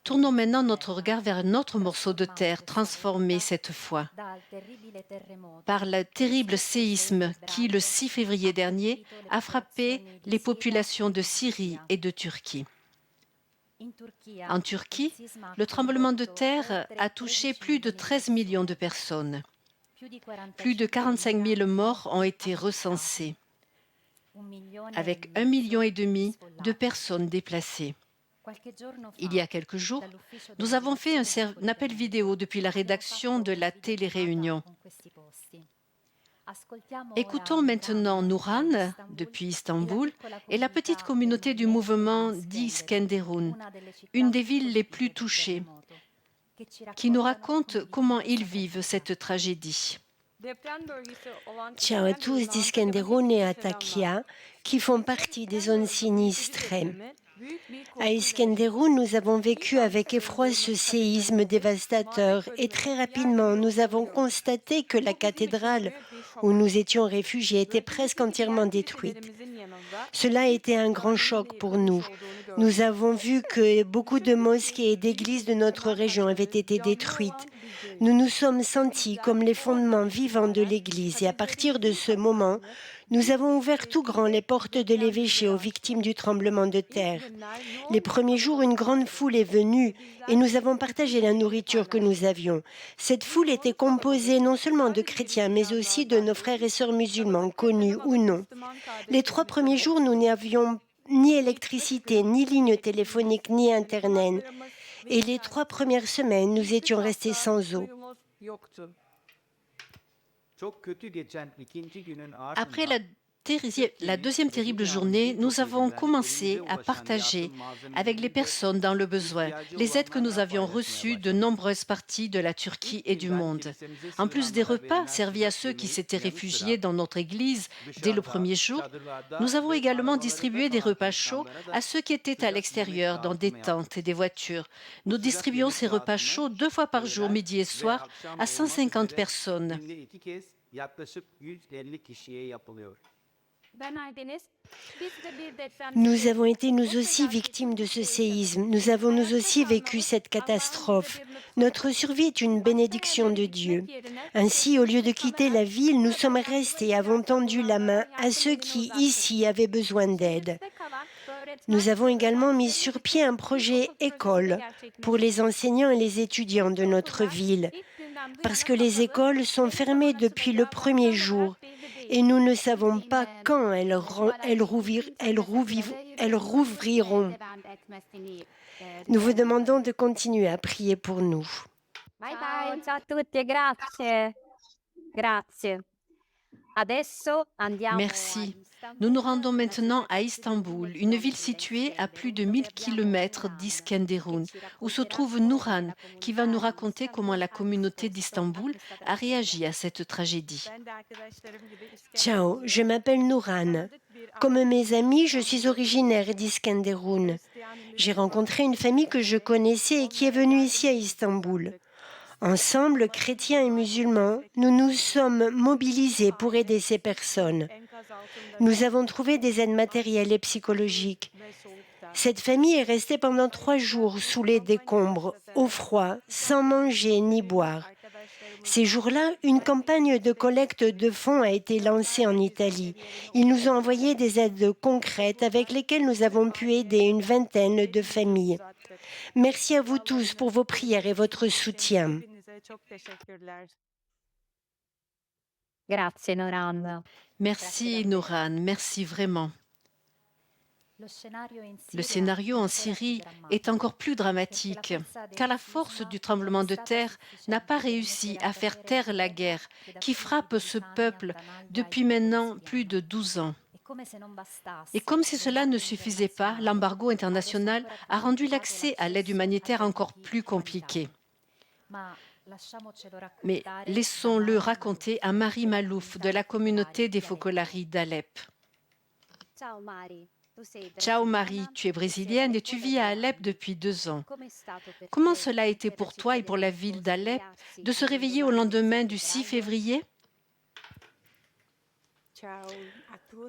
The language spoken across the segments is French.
Tournons maintenant notre regard vers un autre morceau de terre transformé cette fois par le terrible séisme qui, le 6 février dernier, a frappé les populations de Syrie et de Turquie. En Turquie, le tremblement de terre a touché plus de 13 millions de personnes. Plus de 45 000 morts ont été recensés, avec 1,5 million de personnes déplacées. Il y a quelques jours, nous avons fait un appel vidéo depuis la rédaction de la Télé-Réunion. Écoutons maintenant Nouran, depuis Istanbul, et la petite communauté du mouvement d'Iskenderun, une des villes les plus touchées, qui nous raconte comment ils vivent cette tragédie. Ciao à tous d'Iskenderun et Atakia, qui font partie des zones sinistrées. À Iskenderun, nous avons vécu avec effroi ce séisme dévastateur et très rapidement, nous avons constaté que la cathédrale où nous étions réfugiés était presque entièrement détruite. Cela a été un grand choc pour nous. Nous avons vu que beaucoup de mosquées et d'églises de notre région avaient été détruites. Nous nous sommes sentis comme les fondements vivants de l'Église et à partir de ce moment, nous avons ouvert tout grand les portes de l'évêché aux victimes du tremblement de terre. Les premiers jours, une grande foule est venue et nous avons partagé la nourriture que nous avions. Cette foule était composée non seulement de chrétiens, mais aussi de nos frères et sœurs musulmans, connus ou non. Les 3 premiers jours, nous n'avions ni électricité, ni ligne téléphonique, ni Internet. Et les 3 premières semaines, nous étions restés sans eau. Après la deuxième terrible journée, nous avons commencé à partager avec les personnes dans le besoin les aides que nous avions reçues de nombreuses parties de la Turquie et du monde. En plus des repas servis à ceux qui s'étaient réfugiés dans notre église dès le premier jour, nous avons également distribué des repas chauds à ceux qui étaient à l'extérieur dans des tentes et des voitures. Nous distribuons ces repas chauds 2 fois par jour, midi et soir, à 150 personnes. Nous avons été nous aussi victimes de ce séisme. Nous avons nous aussi vécu cette catastrophe. Notre survie est une bénédiction de Dieu. Ainsi, au lieu de quitter la ville, nous sommes restés et avons tendu la main à ceux qui, ici, avaient besoin d'aide. Nous avons également mis sur pied un projet école pour les enseignants et les étudiants de notre ville, parce que les écoles sont fermées depuis le premier jour et nous ne savons pas quand elles rouvriront. Nous vous demandons de continuer à prier pour nous. Bye bye. Ciao a tutti, grazie. Grazie. Adesso andiamo. Merci. Nous nous rendons maintenant à Istanbul, une ville située à plus de 1000 km d'Iskenderun, où se trouve Nouran, qui va nous raconter comment la communauté d'Istanbul a réagi à cette tragédie. Ciao, je m'appelle Nouran. Comme mes amis, je suis originaire d'Iskenderun. J'ai rencontré une famille que je connaissais et qui est venue ici à Istanbul. Ensemble, chrétiens et musulmans, nous nous sommes mobilisés pour aider ces personnes. Nous avons trouvé des aides matérielles et psychologiques. Cette famille est restée pendant 3 jours sous les décombres, au froid, sans manger ni boire. Ces jours-là, une campagne de collecte de fonds a été lancée en Italie. Ils nous ont envoyé des aides concrètes avec lesquelles nous avons pu aider une vingtaine de familles. Merci à vous tous pour vos prières et votre soutien. Grazie, Noran. Merci Nouran, merci vraiment. Le scénario en Syrie est encore plus dramatique, car la force du tremblement de terre n'a pas réussi à faire taire la guerre qui frappe ce peuple depuis maintenant plus de 12 ans. Et comme si cela ne suffisait pas, l'embargo international a rendu l'accès à l'aide humanitaire encore plus compliqué. Mais laissons-le raconter à Marie Malouf de la communauté des Focolari d'Alep. Ciao Marie, tu es brésilienne et tu vis à Alep depuis 2 ans. Comment cela a été pour toi et pour la ville d'Alep de se réveiller au lendemain du 6 février ?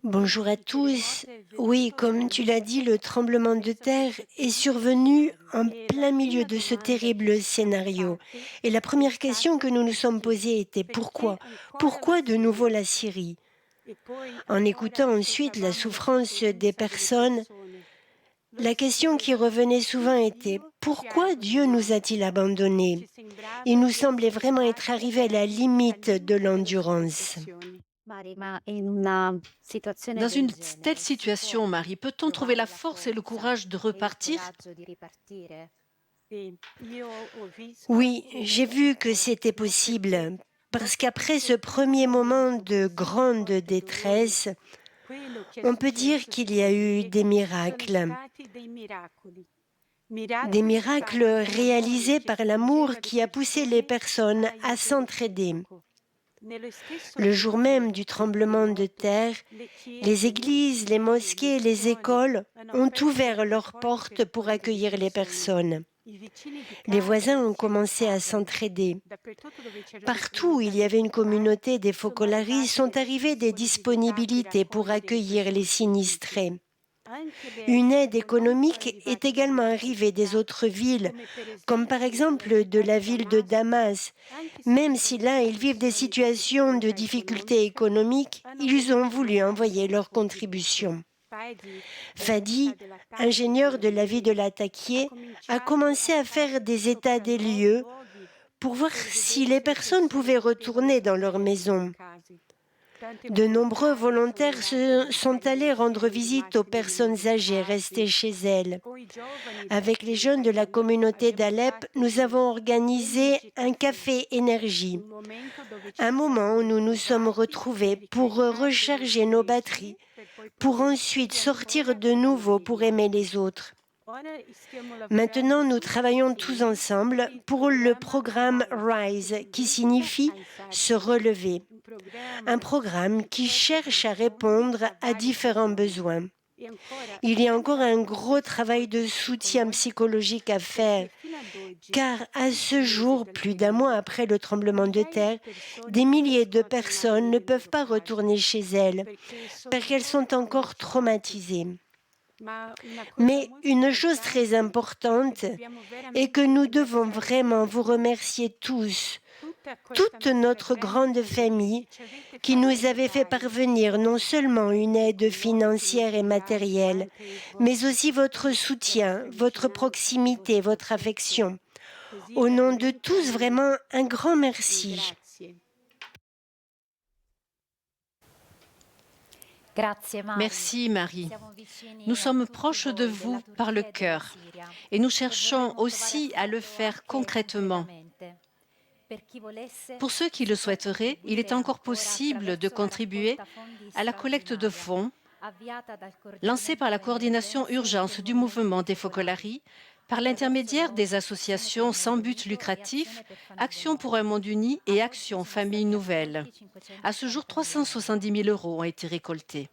Bonjour à tous. Oui, comme tu l'as dit, le tremblement de terre est survenu en plein milieu de ce terrible scénario. Et la première question que nous nous sommes posée était pourquoi? Pourquoi de nouveau la Syrie? En écoutant ensuite la souffrance des personnes, la question qui revenait souvent était pourquoi Dieu nous a-t-il abandonnés? Il nous semblait vraiment être arrivé à la limite de l'endurance. Dans une telle situation, Marie, peut-on trouver la force et le courage de repartir? Oui, j'ai vu que c'était possible, parce qu'après ce premier moment de grande détresse, on peut dire qu'il y a eu des miracles. Des miracles réalisés par l'amour qui a poussé les personnes à s'entraider. Le jour même du tremblement de terre, les églises, les mosquées, les écoles ont ouvert leurs portes pour accueillir les personnes. Les voisins ont commencé à s'entraider. Partout où il y avait une communauté des Focolari sont arrivées des disponibilités pour accueillir les sinistrés. Une aide économique est également arrivée des autres villes, comme par exemple de la ville de Damas. Même si là, ils vivent des situations de difficultés économiques, ils ont voulu envoyer leur contribution. Fadi, ingénieur de la ville de Latakia, a commencé à faire des états des lieux pour voir si les personnes pouvaient retourner dans leur maison. De nombreux volontaires sont allés rendre visite aux personnes âgées restées chez elles. Avec les jeunes de la communauté d'Alep, nous avons organisé un café énergie, un moment où nous nous sommes retrouvés pour recharger nos batteries, pour ensuite sortir de nouveau pour aimer les autres. Maintenant, nous travaillons tous ensemble pour le programme RISE, qui signifie se relever, un programme qui cherche à répondre à différents besoins. Il y a encore un gros travail de soutien psychologique à faire, car à ce jour, plus d'un mois après le tremblement de terre, des milliers de personnes ne peuvent pas retourner chez elles, parce qu'elles sont encore traumatisées. Mais une chose très importante est que nous devons vraiment vous remercier tous, toute notre grande famille qui nous avait fait parvenir non seulement une aide financière et matérielle, mais aussi votre soutien, votre proximité, votre affection. Au nom de tous, vraiment un grand merci. Merci Marie. Nous sommes proches de vous par le cœur et nous cherchons aussi à le faire concrètement. Pour ceux qui le souhaiteraient, il est encore possible de contribuer à la collecte de fonds lancée par la coordination urgence du mouvement des Focolari par l'intermédiaire des associations sans but lucratif, Action pour un monde uni et Action Famille Nouvelle. À ce jour, 370 000 € ont été récoltés.